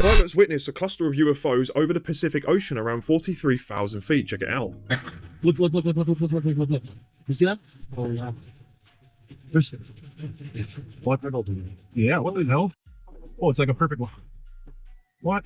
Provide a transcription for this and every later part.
Pilots witnessed a cluster of UFOs over the Pacific Ocean around 43,000 feet. Check it out. Look. You see that? Oh, yeah. What? Yeah, what the hell? Oh, it's like a perfect one. What?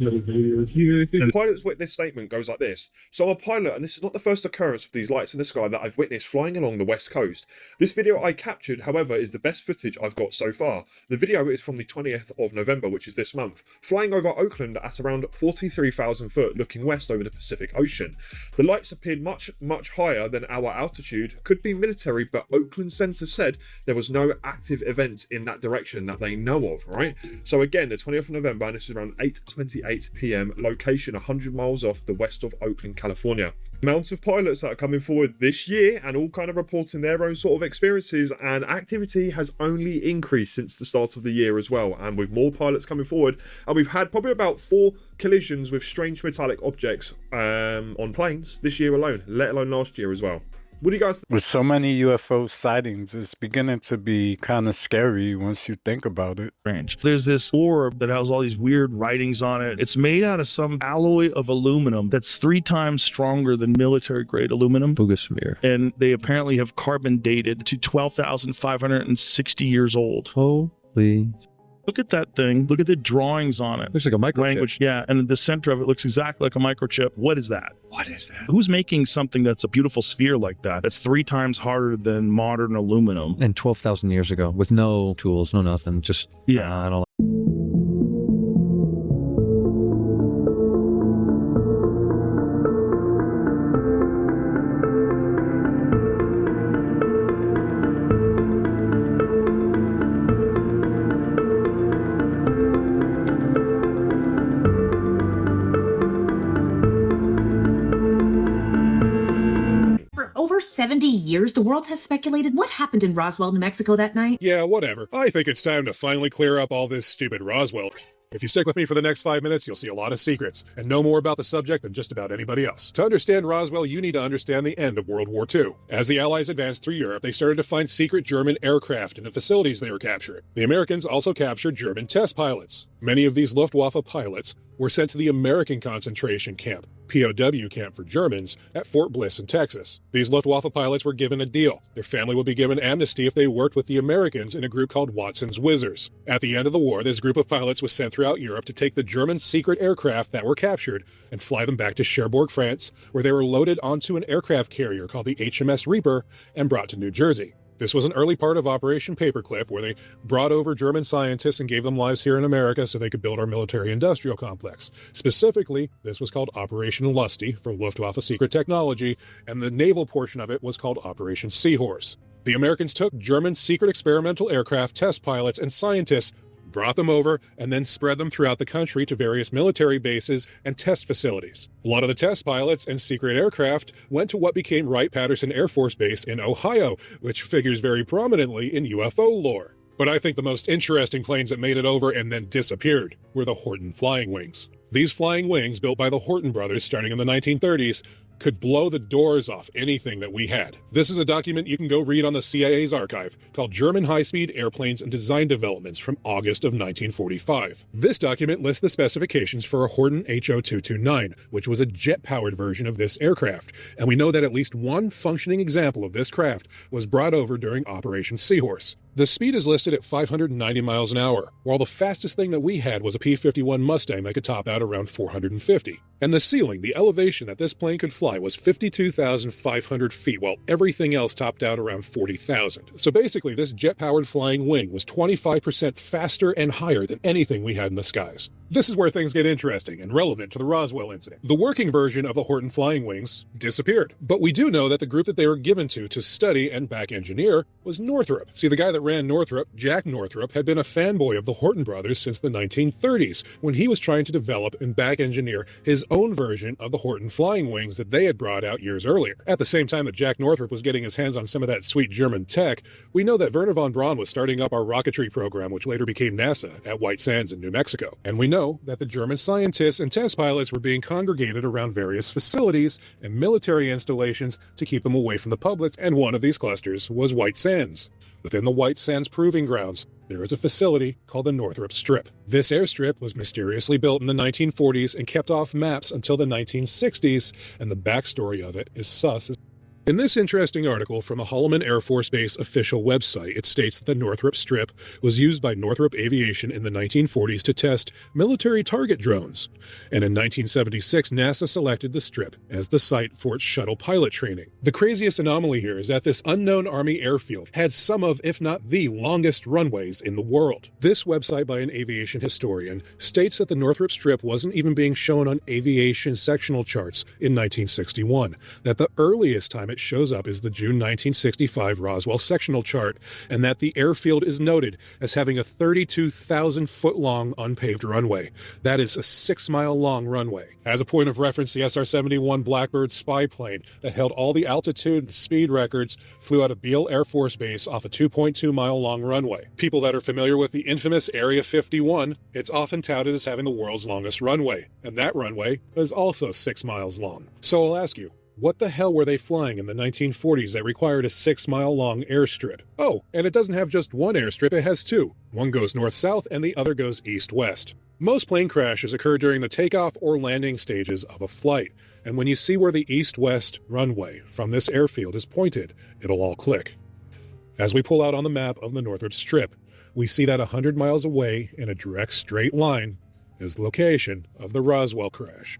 The pilot's witness statement goes like this. So I'm a pilot, and this is not the first occurrence of these lights in the sky that I've witnessed flying along the west coast. This video I captured, however, is the best footage I've got so far. The video is from the 20th of November, which is this month, flying over Oakland at around 43,000 foot, looking west over the Pacific Ocean. The lights appeared much higher than our altitude. Could be military, but Oakland Center said there was no active event in that direction that they know of, right? So again, the 20th of November, and this is around 8:28 p.m, location 100 miles off the west of Oakland, California. Amount of pilots that are coming forward this year and all kind of reporting their own sort of experiences, and activity has only increased since the start of the year as well, and with more pilots coming forward, and we've had probably about 4 collisions with strange metallic objects on planes this year alone, let alone last year as well. What do you guys think? With so many UFO sightings, it's beginning to be kind of scary once you think about it. Strange. There's this orb that has all these weird writings on it. It's made out of some alloy of aluminum that's 3 times stronger than military grade aluminum. Boogosphere. And they apparently have carbon dated to 12,560 years old. Holy. Look at that thing. Look at the drawings on it. Looks like a microchip. Language, yeah. And the center of it looks exactly like a microchip. What is that? What is that? Who's making something that's a beautiful sphere like that? That's 3 times harder than modern aluminum. And 12,000 years ago with no tools, no nothing. Just, yeah. I don't Over 70 years, the world has speculated what happened in Roswell, New Mexico that night. Yeah, whatever. I think it's time to finally clear up all this stupid Roswell. If you stick with me for the next 5 minutes, you'll see a lot of secrets, and know more about the subject than just about anybody else. To understand Roswell, you need to understand the end of World War II. As the Allies advanced through Europe, they started to find secret German aircraft in the facilities they were capturing. The Americans also captured German test pilots. Many of these Luftwaffe pilots were sent to the American concentration camp, POW camp for Germans, at Fort Bliss in Texas. These Luftwaffe pilots were given a deal. Their family would be given amnesty if they worked with the Americans in a group called Watson's Wizards. At the end of the war, this group of pilots was sent throughout Europe to take the German secret aircraft that were captured and fly them back to Cherbourg, France, where they were loaded onto an aircraft carrier called the HMS Reaper and brought to New Jersey. This was an early part of Operation Paperclip, where they brought over German scientists and gave them lives here in America so they could build our military-industrial complex. Specifically, this was called Operation Lusty for Luftwaffe Secret Technology, and the naval portion of it was called Operation Seahorse. The Americans took German secret experimental aircraft test pilots and scientists, brought them over, and then spread them throughout the country to various military bases and test facilities. A lot of the test pilots and secret aircraft went to what became Wright-Patterson Air Force Base in Ohio, which figures very prominently in UFO lore. But I think the most interesting planes that made it over and then disappeared were the Horton Flying Wings. These flying wings, built by the Horton brothers starting in the 1930s, could blow the doors off anything that we had. This is a document you can go read on the CIA's archive called German High-Speed Airplanes and Design Developments from August of 1945. This document lists the specifications for a Horton HO-229, which was a jet-powered version of this aircraft, and we know that at least one functioning example of this craft was brought over during Operation Seahorse. The speed is listed at 590 miles an hour, while the fastest thing that we had was a P-51 Mustang that could top out around 450. And the ceiling, the elevation that this plane could fly was 52,500 feet, while everything else topped out around 40,000. So basically, this jet-powered flying wing was 25% faster and higher than anything we had in the skies. This is where things get interesting and relevant to the Roswell incident. The working version of the Horton Flying Wings disappeared, but we do know that the group that they were given to study and back engineer was Northrop. See, the guy that ran Northrop, Jack Northrop, had been a fanboy of the Horton brothers since the 1930s, when he was trying to develop and back engineer his own version of the Horton flying wings that they had brought out years earlier. At the same time that Jack Northrop was getting his hands on some of that sweet German tech, we know that Wernher von Braun was starting up our rocketry program, which later became NASA, at White Sands in New Mexico. And we know that the German scientists and test pilots were being congregated around various facilities and military installations to keep them away from the public, and one of these clusters was White Sands. Within the White Sands Proving Grounds, there is a facility called the Northrop Strip. This airstrip was mysteriously built in the 1940s and kept off maps until the 1960s, and the backstory of it is sus. In this interesting article from the Holloman Air Force Base official website, it states that the Northrop Strip was used by Northrop Aviation in the 1940s to test military target drones. And in 1976, NASA selected the Strip as the site for its shuttle pilot training. The craziest anomaly here is that this unknown Army airfield had some of, if not the longest runways in the world. This website by an aviation historian states that the Northrop Strip wasn't even being shown on aviation sectional charts in 1961, that the earliest time it shows up is the June 1965 Roswell sectional chart, and that the airfield is noted as having a 32,000-foot-long unpaved runway. That is a 6-mile-long runway. As a point of reference, the SR-71 Blackbird spy plane that held all the altitude and speed records flew out of Beale Air Force Base off a 2.2-mile-long runway. People that are familiar with the infamous Area 51, it's often touted as having the world's longest runway, and that runway is also 6 miles long. So I'll ask you, what the hell were they flying in the 1940s that required a 6-mile-long airstrip? Oh, and it doesn't have just one airstrip, it has two. One goes north-south and the other goes east-west. Most plane crashes occur during the takeoff or landing stages of a flight, and when you see where the east-west runway from this airfield is pointed, it'll all click. As we pull out on the map of the Northrop Strip, we see that 100 miles away in a direct straight line is the location of the Roswell crash.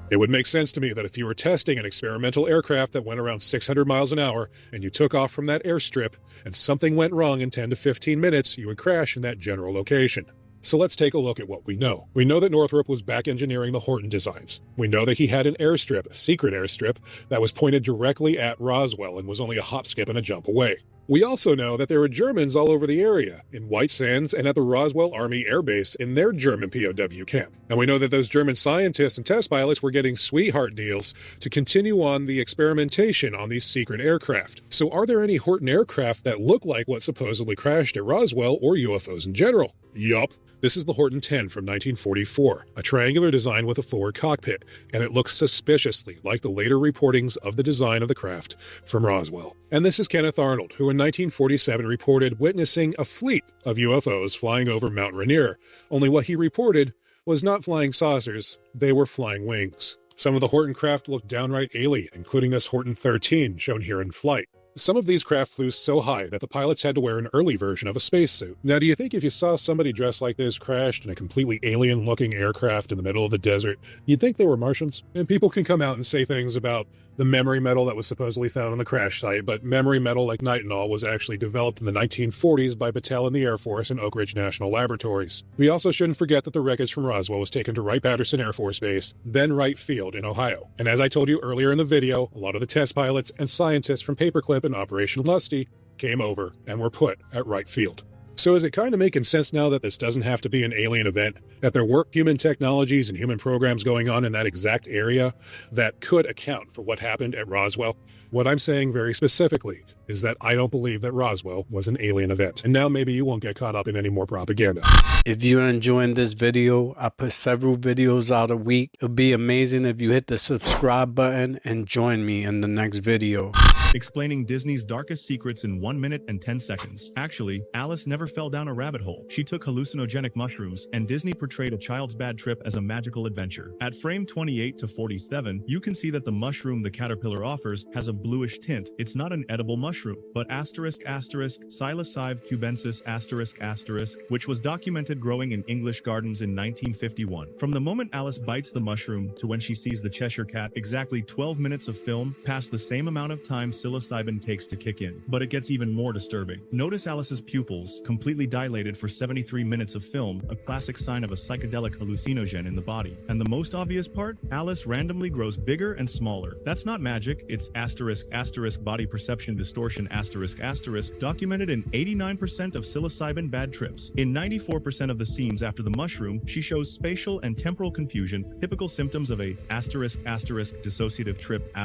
It would make sense to me that if you were testing an experimental aircraft that went around 600 miles an hour and you took off from that airstrip and something went wrong in 10 to 15 minutes, you would crash in that general location. So let's take a look at what we know. We know that Northrop was back engineering the Horton designs. We know that he had an airstrip, a secret airstrip, that was pointed directly at Roswell and was only a hop, skip, and a jump away. We also know that there were Germans all over the area, in White Sands and at the Roswell Army Air Base in their German POW camp. And we know that those German scientists and test pilots were getting sweetheart deals to continue on the experimentation on these secret aircraft. So are there any Horton aircraft that look like what supposedly crashed at Roswell, or UFOs in general? Yup. This is the Horton 10 from 1944, a triangular design with a forward cockpit, and it looks suspiciously like the later reportings of the design of the craft from Roswell. And this is Kenneth Arnold, who in 1947 reported witnessing a fleet of UFOs flying over Mount Rainier, only what he reported was not flying saucers, they were flying wings. Some of the Horton craft looked downright alien, including this Horton 13 shown here in flight. Some of these craft flew so high that the pilots had to wear an early version of a spacesuit. Now, do you think if you saw somebody dressed like this crashed in a completely alien-looking aircraft in the middle of the desert, you'd think they were Martians? And people can come out and say things about the memory metal that was supposedly found on the crash site, but memory metal like nitinol was actually developed in the 1940s by Battelle in the Air Force and Oak Ridge National Laboratories. We also shouldn't forget that the wreckage from Roswell was taken to Wright-Patterson Air Force Base, then Wright Field in Ohio. And as I told you earlier in the video, a lot of the test pilots and scientists from Paperclip and Operation Lusty came over and were put at Wright Field. So is it kind of making sense now that this doesn't have to be an alien event, that there were human technologies and human programs going on in that exact area that could account for what happened at Roswell? What I'm saying very specifically is that I don't believe that Roswell was an alien event. And now maybe you won't get caught up in any more propaganda. If you're enjoying this video, I put several videos out a week. It'll be amazing if you hit the subscribe button and join me in the next video. Explaining Disney's darkest secrets in 1 minute and 10 seconds. Actually, Alice never fell down a rabbit hole. She took hallucinogenic mushrooms, and Disney portrayed a child's bad trip as a magical adventure. At frame 28 to 47, you can see that the mushroom the caterpillar offers has a bluish tint. It's not an edible mushroom, but **Psilocybe cubensis***, which was documented growing in English gardens in 1951. From the moment Alice bites the mushroom to when she sees the Cheshire Cat, exactly 12 minutes of film pass the same amount of time psilocybin takes to kick in. But it gets even more disturbing. Notice Alice's pupils, completely dilated for 73 minutes of film, a classic sign of a psychedelic hallucinogen in the body. And the most obvious part? Alice randomly grows bigger and smaller. That's not magic, it's *** body perception distortion ***, documented in 89% of psilocybin bad trips. In 94% of the scenes after the mushroom, she shows spatial and temporal confusion, typical symptoms of a *** dissociative trip ***.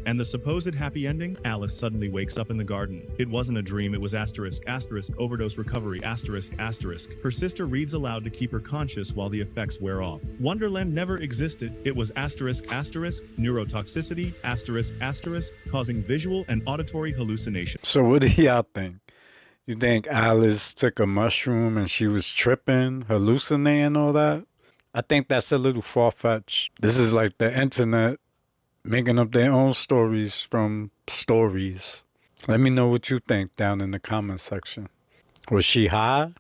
And the supposed happy ending? Alice suddenly wakes up in the garden. It wasn't a dream, it was ***, overdose recovery ***. Her sister reads aloud to keep her conscious while the effects wear off. Wonderland never existed, it was ***, neurotoxicity ***, causing visual and auditory hallucinations. So what do y'all think? You think Alice took a mushroom and she was tripping, hallucinating, all that? I think that's a little far-fetched. This is like the internet making up their own stories from stories. Let me know what you think down in the comment section. Was she high?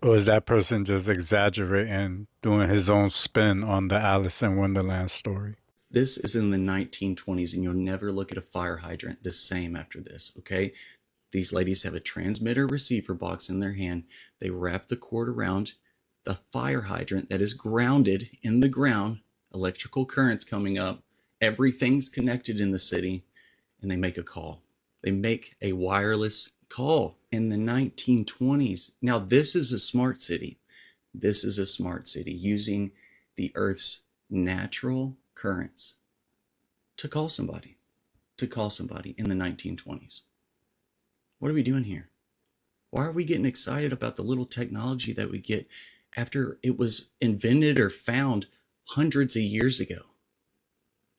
Or is that person just exaggerating, doing his own spin on the Alice in Wonderland story? This is in the 1920s, and you'll never look at a fire hydrant the same after this, okay? These ladies have a transmitter receiver box in their hand. They wrap the cord around the fire hydrant that is grounded in the ground, electrical currents coming up, everything's connected in the city, and they make a call. They make a wireless call in the 1920s. Now, this is a smart city. This is a smart city using the Earth's natural currents to call somebody in the 1920s. What are we doing here? Why are we getting excited about the little technology that we get after it was invented or found hundreds of years ago?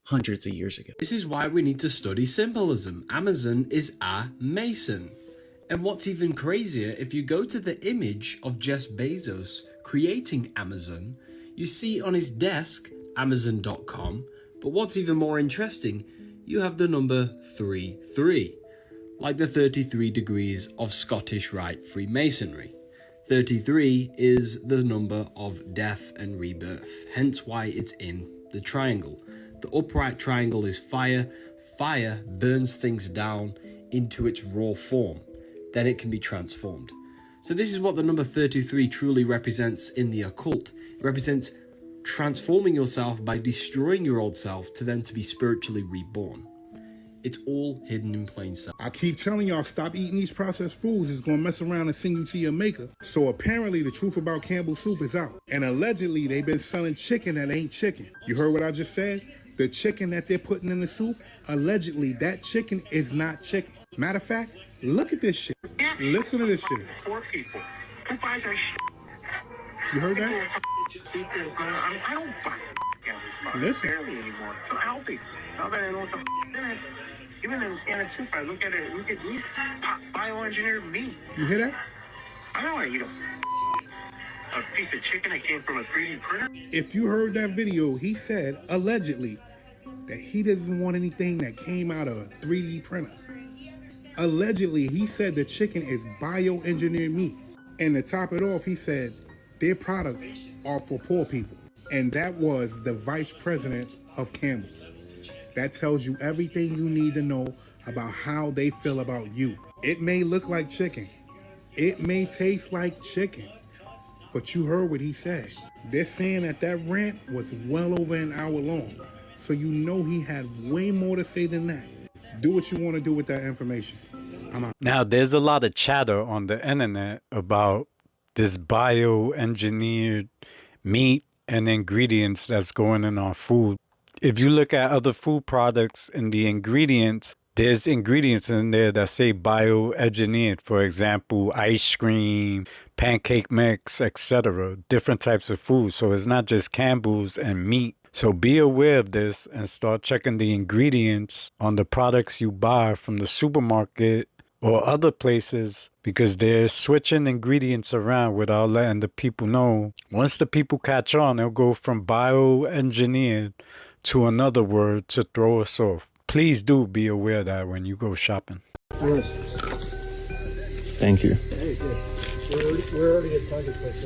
Hundreds of years ago. This is why we need to study symbolism. Amazon is a mason. And what's even crazier, if you go to the image of Jeff Bezos creating Amazon, you see on his desk Amazon.com, but what's even more interesting, you have the number 33, like the 33 degrees of Scottish Rite Freemasonry. 33 is the number of death and rebirth, hence why it's in the triangle. The upright triangle is fire. Fire burns things down into its raw form. Then it can be transformed. So this is what the number 33 truly represents in the occult. It represents transforming yourself by destroying your old self to then to be spiritually reborn. It's all hidden in plain sight. I keep telling y'all, stop eating these processed foods. It's gonna mess around and send you to your maker. So apparently the truth about Campbell's soup is out. And allegedly they've been selling chicken that ain't chicken. You heard what I just said? The chicken that they're putting in the soup, allegedly that chicken is not chicken. Matter of fact, look at this shit. Listen to this shit. Poor people. Who buys our shit? You heard that? I don't buy Listen. barely anymore. So healthy. Now that I know what the it is. Even in a can of soup, I look at it, look at meat. Bioengineered meat. You hear that? I don't want to eat a piece of chicken that came from a 3D printer. If you heard that video, he said, allegedly, that he doesn't want anything that came out of a 3D printer. Allegedly, he said the chicken is bioengineered meat. And to top it off, he said their products are for poor people. And that was the vice president of Campbell's. That tells you everything you need to know about how they feel about you. It may look like chicken. It may taste like chicken. But you heard what he said. They're saying that that rant was well over an hour long. So you know he had way more to say than that. Do what you want to do with that information. I'm out. Now, there's a lot of chatter on the internet about this bioengineered meat and ingredients that's going in our food. If you look at other food products and the ingredients, there's ingredients in there that say bioengineered. For example, ice cream, pancake mix, etc. Different types of food. So it's not just Campbell's and meat. So be aware of this and start checking the ingredients on the products you buy from the supermarket or other places, because they're switching ingredients around without letting the people know. Once the people catch on, they'll go from bioengineered to another word to throw us off. Please do be aware of that when you go shopping. Yes. Thank you. We're already at Target place.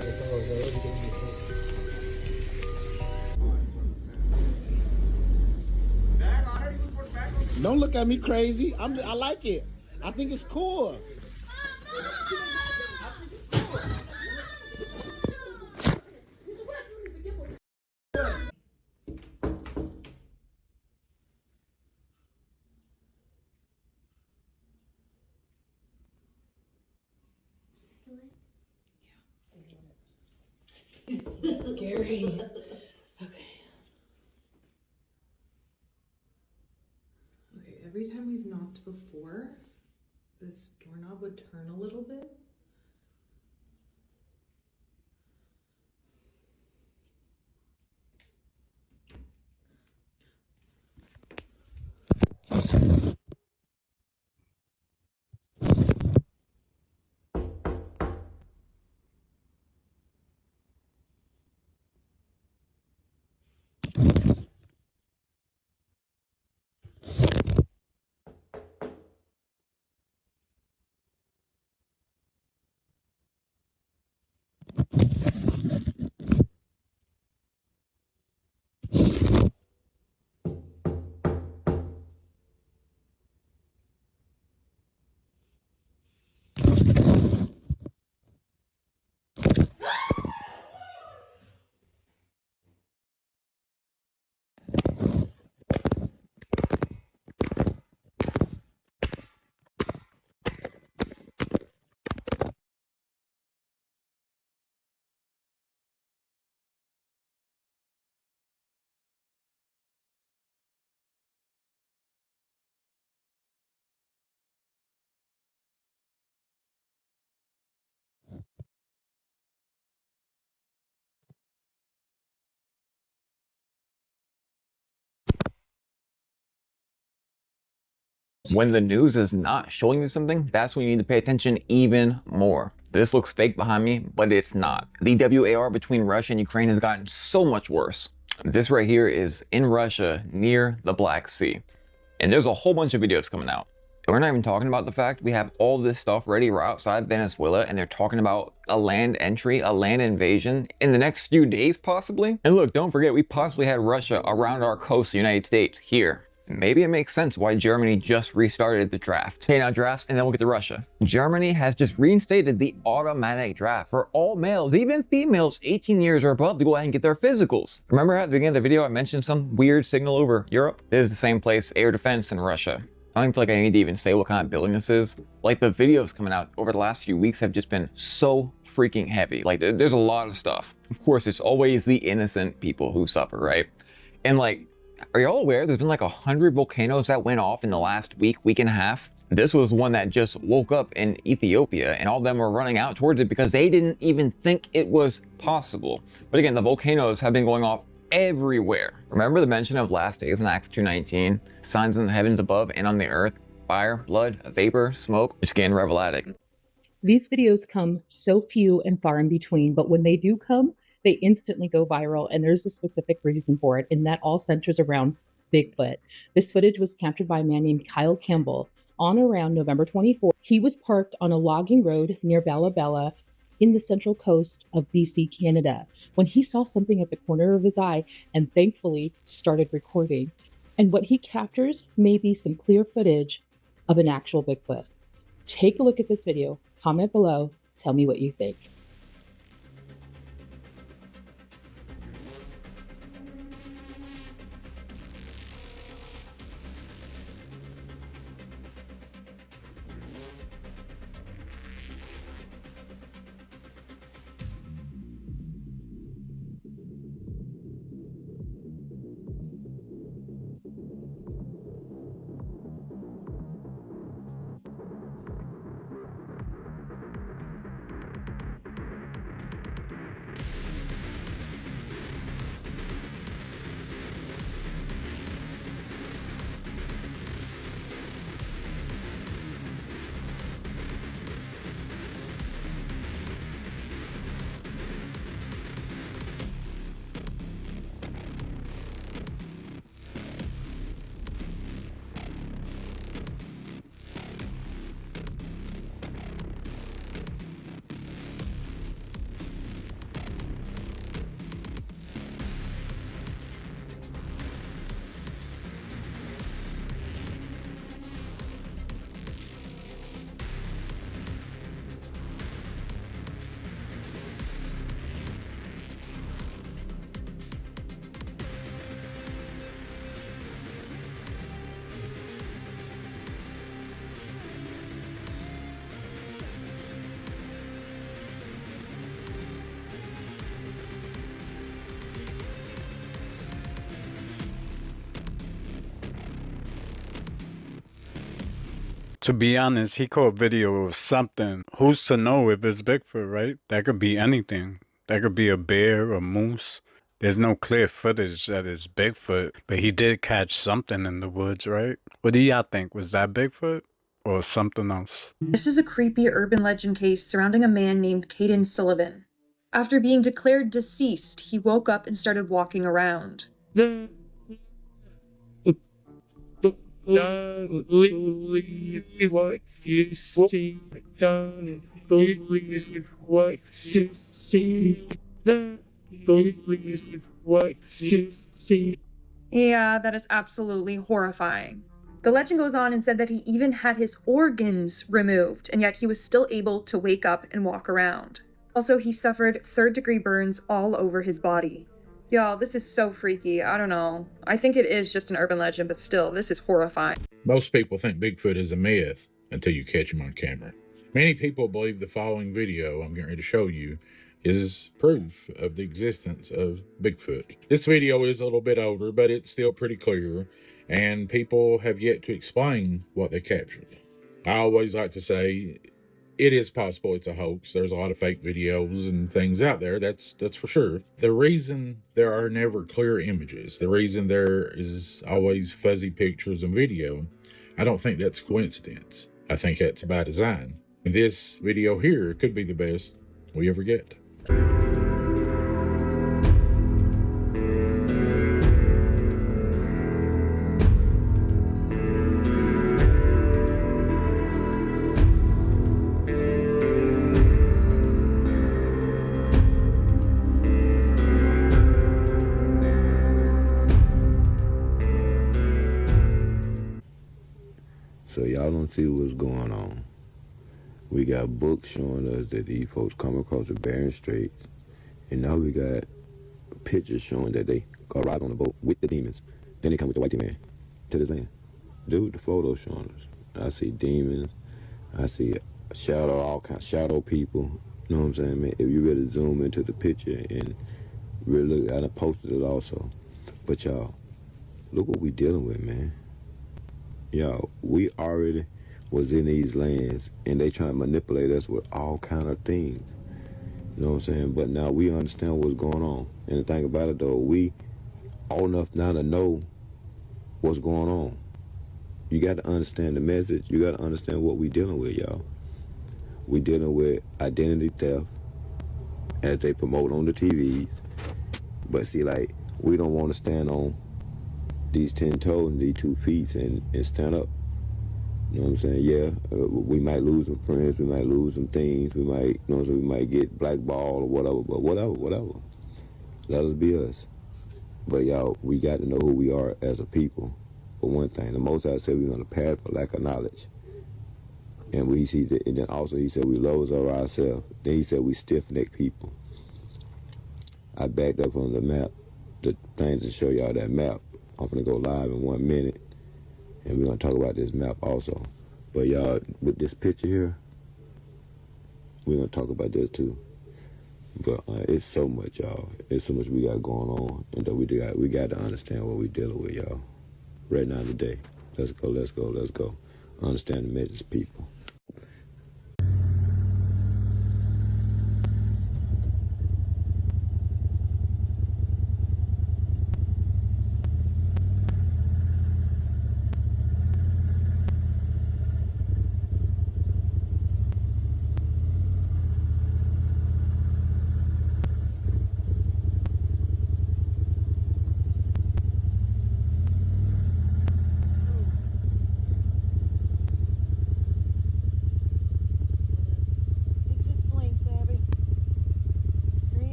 Don't look at me crazy. I like it. I think it's cool. Scary. Okay, every time we've knocked before, this doorknob would turn a little bit. When the news is not showing you something, that's when you need to pay attention even more. This looks fake behind me, but it's not. The WAR between Russia and Ukraine has gotten so much worse. This right here is in Russia near the Black Sea. And there's a whole bunch of videos coming out. And we're not even talking about the fact we have all this stuff ready right outside Venezuela, and they're talking about a land entry, a land invasion in the next few days possibly. And look, don't forget, we possibly had Russia around our coast, the United States, here. Maybe it makes sense why Germany just restarted the draft. Okay, now drafts, and then we'll get to Russia. Germany has just reinstated the automatic draft for all males, even females 18 years or above, to go ahead and get their physicals. Remember at the beginning of the video I mentioned some weird signal over Europe? This is the same place, air defense in Russia. I don't even feel like I need to even say what kind of building this is. Like, the videos coming out over the last few weeks have just been so freaking heavy. Like, there's a lot of stuff. Of course, it's always the innocent people who suffer, right? And like, are y'all aware there's been like 100 volcanoes that went off in the last week and a half? This was one that just woke up in Ethiopia, and all of them were running out towards it because they didn't even think it was possible. But again, the volcanoes have been going off everywhere. Remember the mention of last days in Acts 2:19? Signs in the heavens above and on the earth, fire, blood, vapor, smoke. It's getting revelatic. These videos come so few and far in between, but when they do come, they instantly go viral, and there's a specific reason for it, and that all centers around Bigfoot. This footage was captured by a man named Kyle Campbell on around November 24th. He was parked on a logging road near Bella in the central coast of BC, Canada, when he saw something at the corner of his eye and thankfully started recording. And what he captures may be some clear footage of an actual Bigfoot. Take a look at this video, comment below, tell me what you think. To be honest, he caught video of something. Who's to know if it's Bigfoot, right? That could be anything. That could be a bear, a moose. There's no clear footage that it's Bigfoot, but he did catch something in the woods, right? What do y'all think? Was that Bigfoot or something else? This is a creepy urban legend case surrounding a man named Caden Sullivan. After being declared deceased, he woke up and started walking around. Don't believe what you see. Don't believe what you see. Don't believe what you see. Yeah, that is absolutely horrifying. The legend goes on and said that he even had his organs removed, and yet he was still able to wake up and walk around. Also, he suffered third-degree burns all over his body. Y'all, this is so freaky. I don't know. I think it is just an urban legend, but still, this is horrifying. Most people think Bigfoot is a myth until you catch him on camera. Many people believe the following video I'm getting ready to show you is proof of the existence of Bigfoot. This video is a little bit older, but it's still pretty clear, and people have yet to explain what they captured. I always like to say it is possible it's a hoax. There's a lot of fake videos and things out there, that's for sure. The reason there are never clear images, the reason there is always fuzzy pictures and video, I don't think that's coincidence. I think that's by design. And this video here could be the best we ever get. So y'all don't see what's going on. We got books showing us that these folks come across the Bering Straits, and now we got pictures showing that they arrived on a boat with the demons. Then they come with the white man to this land. Dude, the photos showing us. I see demons. I see shadow, all kinds shadow people. You know what I'm saying, man? If you really zoom into the picture and really look, I posted it also. But y'all, look what we dealing with, man. Y'all, we already was in these lands, and they trying to manipulate us with all kind of things. You know what I'm saying? But now we understand what's going on. And the thing about it, though, we old enough now to know what's going on. You got to understand the message. You got to understand what we dealing with, y'all. We dealing with identity theft, as they promote on the TVs. But see, like, we don't want to stand on these 10 toes and these 2 feet and stand up. You know what I'm saying? Yeah, we might lose some friends, we might lose some things, we might, you know, we might get blackballed or whatever, but whatever. Let us be us. But y'all, we got to know who we are as a people. For one thing, the Most High said we're going to perish for lack of knowledge. And we see that, and then also he said we lose ourselves. Then he said we stiff-necked people. I backed up on the map, the thing to show y'all that map. I'm gonna go live in 1 minute, and we're gonna talk about this map also. But y'all, with this picture here, we're gonna talk about this too. But it's so much, y'all. It's so much we got going on, and that we got to understand what we dealing with, y'all. Right now today, let's go. Understand the message, people.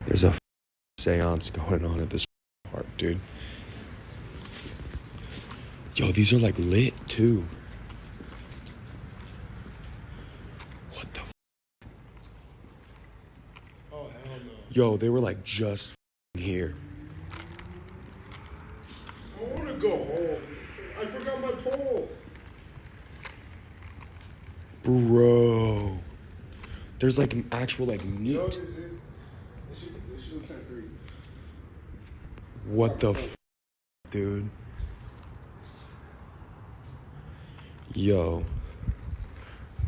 There's a seance going on at this park, dude. Yo, these are like lit too. What the Oh, hell no. Yo, they were like just here. I want to go home. I forgot my pole. Bro. There's like an actual like meat. You know what this is? This should kind of creepy. What the f, dude? Yo.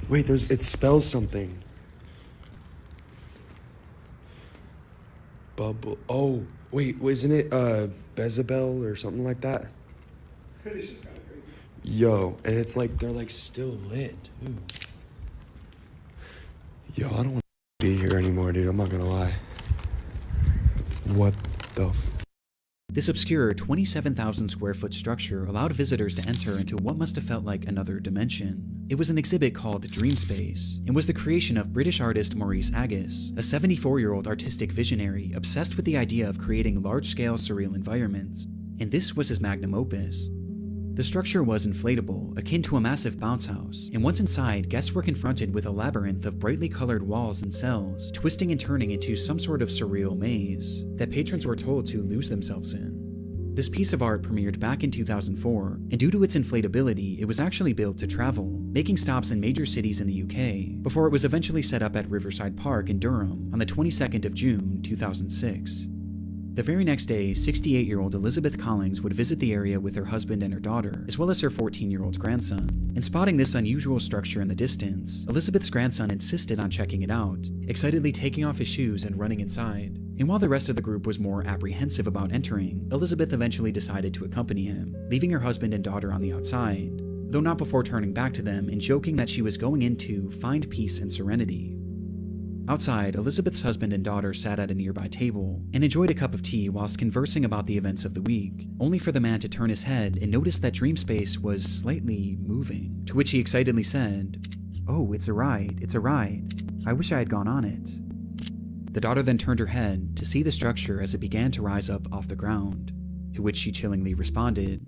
Wait, it spells something. Bubble. Oh, wait, isn't it Bezabel or something like that? This is kind of crazy. Yo, and it's like they're like still lit too. Yo, I don't want to be here anymore, dude. I'm not gonna lie. What the f? This obscure 27,000 square foot structure allowed visitors to enter into what must have felt like another dimension. It was an exhibit called Dream Space and was the creation of British artist Maurice Agus, a 74-year-old artistic visionary obsessed with the idea of creating large-scale surreal environments. And this was his magnum opus. The structure was inflatable, akin to a massive bounce house, and once inside, guests were confronted with a labyrinth of brightly colored walls and cells, twisting and turning into some sort of surreal maze that patrons were told to lose themselves in. This piece of art premiered back in 2004, and due to its inflatability, it was actually built to travel, making stops in major cities in the UK, before it was eventually set up at Riverside Park in Durham on the 22nd of June, 2006. The very next day, 68-year-old Elizabeth Collins would visit the area with her husband and her daughter, as well as her 14-year-old grandson. And spotting this unusual structure in the distance, Elizabeth's grandson insisted on checking it out, excitedly taking off his shoes and running inside. And while the rest of the group was more apprehensive about entering, Elizabeth eventually decided to accompany him, leaving her husband and daughter on the outside, though not before turning back to them and joking that she was going in to find peace and serenity. Outside, Elizabeth's husband and daughter sat at a nearby table and enjoyed a cup of tea whilst conversing about the events of the week, only for the man to turn his head and notice that Dream Space was slightly moving, to which he excitedly said, "Oh, it's a ride, it's a ride. I wish I had gone on it." The daughter then turned her head to see the structure as it began to rise up off the ground, to which she chillingly responded,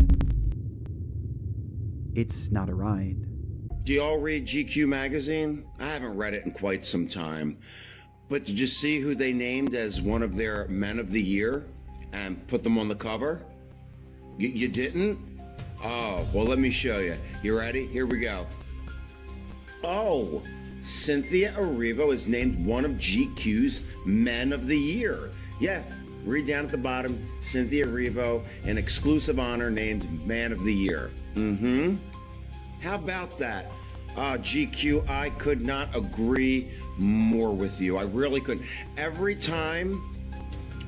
"It's not a ride." Do y'all read GQ magazine? I haven't read it in quite some time. But did you see who they named as one of their men of the year and put them on the cover? You didn't? Oh, well, let me show you. You ready? Here we go. Oh, Cynthia Erivo is named one of GQ's men of the year. Yeah, read down at the bottom. Cynthia Erivo, an exclusive honor named man of the year. Mm-hmm. How about that? GQ, I could not agree more with you. I really couldn't. Every time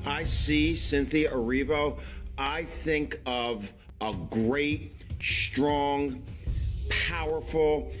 I see Cynthia Erivo, I think of a great, strong, powerful,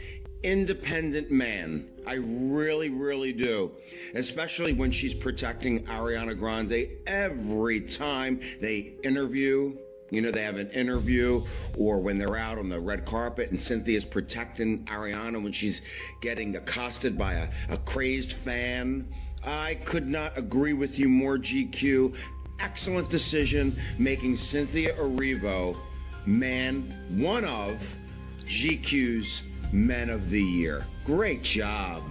independent man. I really, really do. Especially when she's protecting Ariana Grande every time they interview. You know, they have an interview, or when they're out on the red carpet and Cynthia's protecting Ariana when she's getting accosted by a crazed fan. I could not agree with you more, GQ. Excellent decision making Cynthia Erivo one of GQ's Men of the Year. Great job.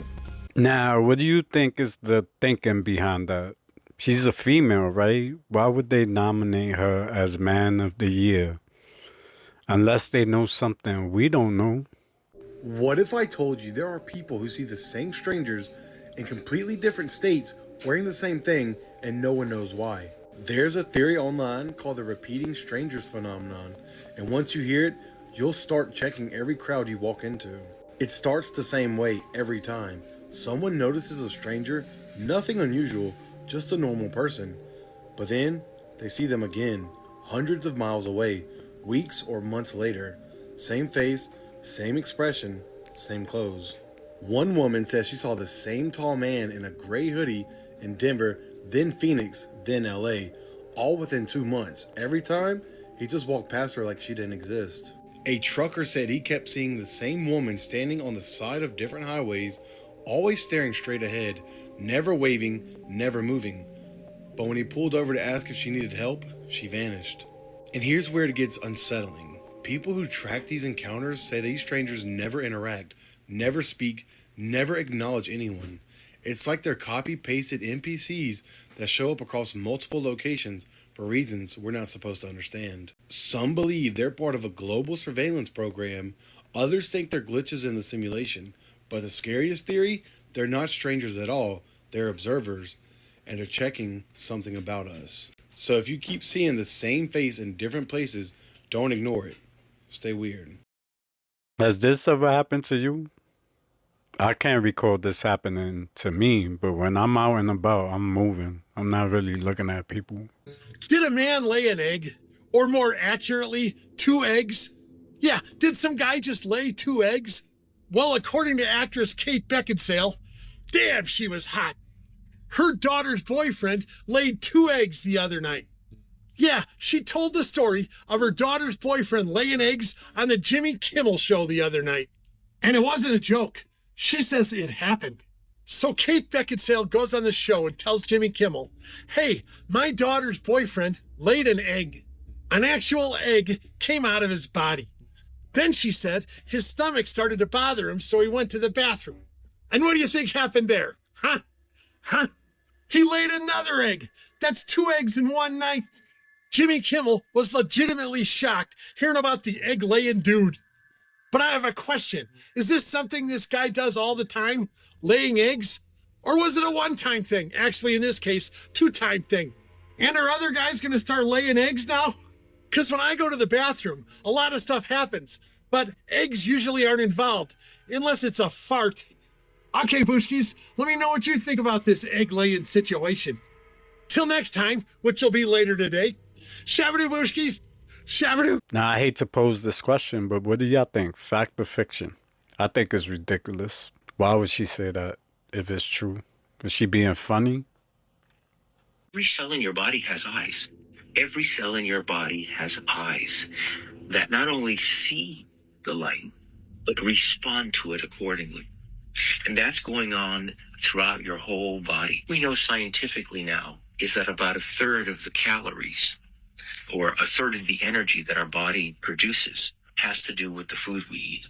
Now, what do you think is the thinking behind that? She's a female, right? Why would they nominate her as Man of the Year? Unless they know something we don't know. What if I told you there are people who see the same strangers in completely different states wearing the same thing and no one knows why? There's a theory online called the repeating strangers phenomenon, and once you hear it, you'll start checking every crowd you walk into. It starts the same way every time. Someone notices a stranger, nothing unusual, just a normal person. But then they see them again, hundreds of miles away, weeks or months later. Same face, same expression, same clothes. One woman says she saw the same tall man in a gray hoodie in Denver, then Phoenix, then LA, all within 2 months. Every time, he just walked past her like she didn't exist. A trucker said he kept seeing the same woman standing on the side of different highways, always staring straight ahead, never waving, never moving. But when he pulled over to ask if she needed help, she vanished. And here's where it gets unsettling. People who track these encounters say these strangers never interact, never speak, never acknowledge anyone. It's like they're copy-pasted NPCs that show up across multiple locations for reasons we're not supposed to understand. Some believe they're part of a global surveillance program, others think they're glitches in the simulation, but the scariest theory, they're not strangers at all, they're observers, and they're checking something about us. So if you keep seeing the same face in different places, don't ignore it. Stay weird. Has this ever happened to you? I can't recall this happening to me, but when I'm out and about, I'm moving. I'm not really looking at people. Did a man lay an egg? Or more accurately, 2 eggs? Yeah, did some guy just lay 2 eggs? Well, according to actress Kate Beckinsale, damn, she was hot. Her daughter's boyfriend laid 2 eggs the other night. Yeah, she told the story of her daughter's boyfriend laying eggs on the Jimmy Kimmel show the other night. And it wasn't a joke. She says it happened. So Kate Beckinsale goes on the show and tells Jimmy Kimmel, hey, my daughter's boyfriend laid an egg. An actual egg came out of his body. Then she said his stomach started to bother him, so he went to the bathroom. And what do you think happened there? Huh? He laid another egg. That's 2 eggs in one night. Jimmy Kimmel was legitimately shocked hearing about the egg-laying dude. But I have a question. Is this something this guy does all the time? Laying eggs? Or was it a one-time thing? Actually, in this case, 2-time thing. And are other guys going to start laying eggs now? Because when I go to the bathroom, a lot of stuff happens. But eggs usually aren't involved, unless it's a fart. Okay, Booshkies, let me know what you think about this egg-laying situation. Till next time, which will be later today. Shabadoo, Booshkies. Shabadoo. Now, I hate to pose this question, but what do y'all think? Fact or fiction? I think it's ridiculous. Why would she say that if it's true? Was she being funny? Every cell in your body has eyes. Every cell in your body has eyes that not only see the light, but respond to it accordingly. And that's going on throughout your whole body. We know scientifically now is that about 1/3 of the calories or 1/3 of the energy that our body produces has to do with the food we eat.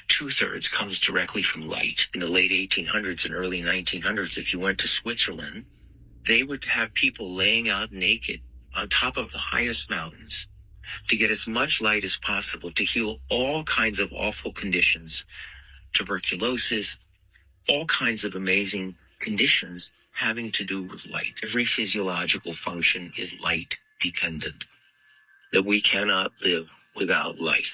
2/3 comes directly from light. In the late 1800s and early 1900s, if you went to Switzerland, they would have people laying out naked on top of the highest mountains to get as much light as possible to heal all kinds of awful conditions, tuberculosis, all kinds of amazing conditions having to do with light. Every physiological function is light dependent, that we cannot live without light.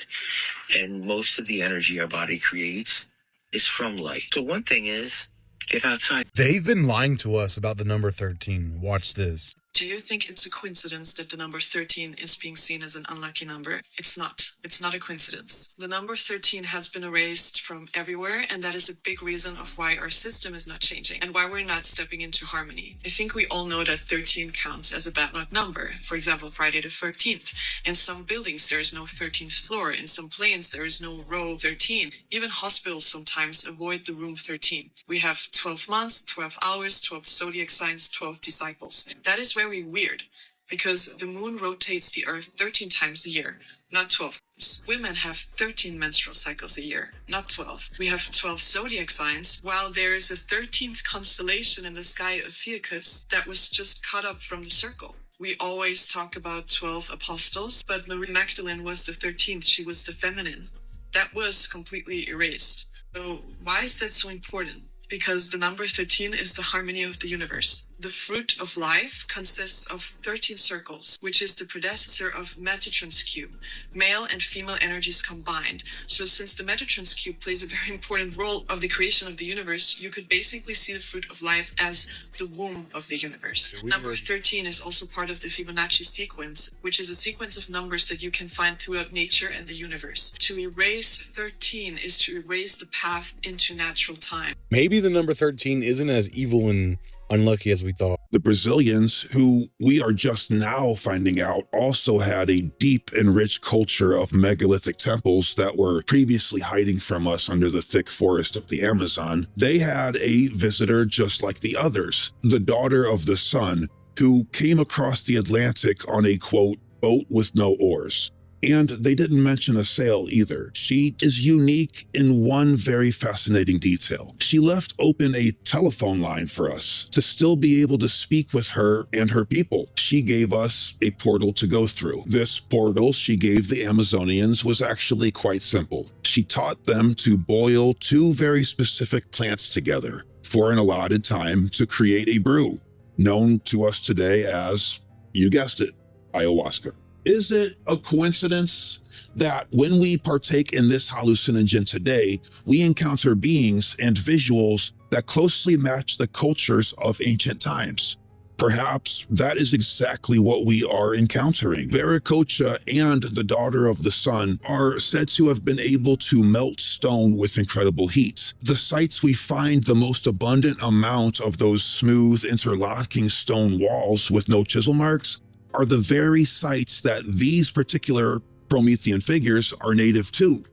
And most of the energy our body creates is from light. So one thing is, get outside. They've been lying to us about the number 13. Watch this. Do you think it's a coincidence that the number 13 is being seen as an unlucky number? It's not. It's not a coincidence. The number 13 has been erased from everywhere, and that is a big reason of why our system is not changing and why we're not stepping into harmony. I think we all know that 13 counts as a bad luck number. For example, Friday the 13th. In some buildings, there is no 13th floor. In some planes, there is no row 13. Even hospitals sometimes avoid the room 13. We have 12 months, 12 hours, 12 zodiac signs, 12 disciples. That is very weird, because the moon rotates the earth 13 times a year, not 12 times. Women have 13 menstrual cycles a year, not 12. We have 12 zodiac signs, while there is a 13th constellation in the sky of Ophiuchus that was just cut up from the circle. We always talk about 12 apostles, but Mary Magdalene was the 13th. She was the feminine. That was completely erased. So why is that so important? Because the number 13 is the harmony of the universe. The fruit of life consists of 13 circles, which is the predecessor of Metatron's cube, male and female energies combined. So since the Metatron's cube plays a very important role of the creation of the universe, you could basically see the fruit of life as the womb of the universe. Number 13 is also part of the Fibonacci sequence, which is a sequence of numbers that you can find throughout nature and the universe. To erase 13 is to erase the path into natural time. Maybe the number 13 isn't as evil and unlucky as we thought. The Brazilians, who we are just now finding out, also had a deep and rich culture of megalithic temples that were previously hiding from us under the thick forest of the Amazon. They had a visitor just like the others, the daughter of the sun, who came across the Atlantic on a, quote, boat with no oars. And they didn't mention a sale either. She is unique in one very fascinating detail. She left open a telephone line for us to still be able to speak with her and her people. She gave us a portal to go through. This portal she gave the Amazonians was actually quite simple. She taught them to boil 2 very specific plants together for an allotted time to create a brew, known to us today as, you guessed it, ayahuasca. Is it a coincidence that when we partake in this hallucinogen today, we encounter beings and visuals that closely match the cultures of ancient times? Perhaps that is exactly what we are encountering. Viracocha and the Daughter of the Sun are said to have been able to melt stone with incredible heat. The sites we find the most abundant amount of those smooth, interlocking stone walls with no chisel marks are the very sites that these particular Promethean figures are native to.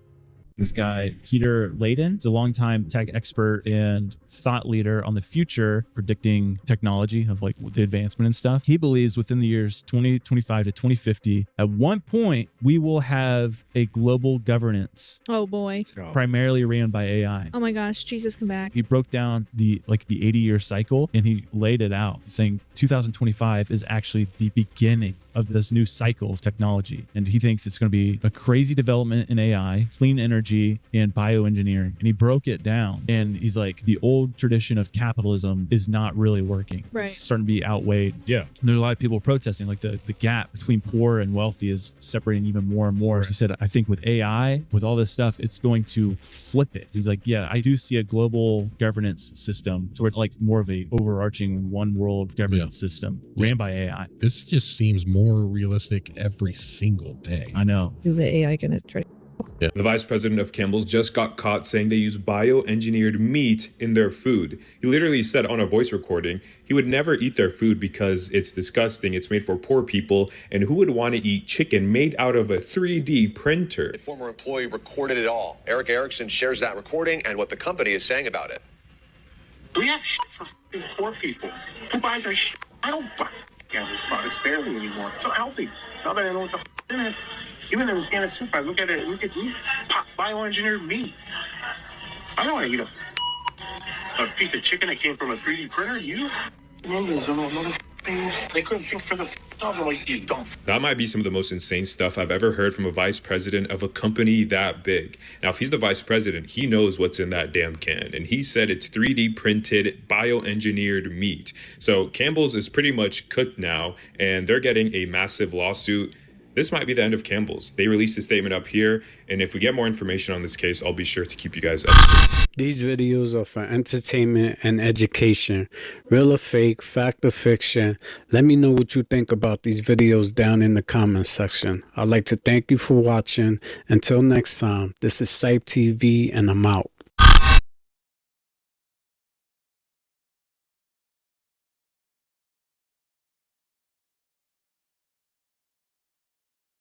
This guy, Peter Layden, is a longtime tech expert and thought leader on the future, predicting technology of like the advancement and stuff. He believes within the years 2025 to 2050, at one point, we will have a global governance. Oh boy. Primarily ran by AI. Oh my gosh, Jesus, come back. He broke down the 80-year cycle and he laid it out, saying 2025 is actually the beginning of this new cycle of technology. And he thinks it's going to be a crazy development in AI, clean energy, and bioengineering. And he broke it down. And he's like, the old tradition of capitalism is not really working. Right. It's starting to be outweighed. Yeah. And there's a lot of people protesting, like the gap between poor and wealthy is separating even more and more. Right. So he said, I think with AI, with all this stuff, it's going to flip it. He's like, yeah, I do see a global governance system to where it's like more of a overarching one world governance system ran by AI. This just seems more realistic every single day. I know. Is the AI gonna try to... Yeah. The vice president of Campbell's just got caught saying they use bioengineered meat in their food. He literally said on a voice recording he would never eat their food because it's disgusting, it's made for poor people, and who would want to eat chicken made out of a 3D printer? A former employee recorded it all. Eric Erickson shares that recording and what the company is saying about it. We have shit for poor people. Who buys our shit? I don't buy products barely anymore. It's not healthy. Now that I know what the in it, even in a can of soup, I look at it, look at me, bioengineered meat. I don't want to eat a piece of chicken that came from a 3D printer. You? They couldn't think for the like you dumb. That might be some of the most insane stuff I've ever heard from a vice president of a company that big. Now, if he's the vice president, he knows what's in that damn can. And he said it's 3D printed, bioengineered meat. So Campbell's is pretty much cooked now, and they're getting a massive lawsuit. This might be the end of Campbell's. They released a statement up here, and if we get more information on this case, I'll be sure to keep you guys updated. These videos are for entertainment and education. Real or fake, fact or fiction. Let me know what you think about these videos down in the comments section. I'd like to thank you for watching. Until next time, this is CYPTV and I'm out.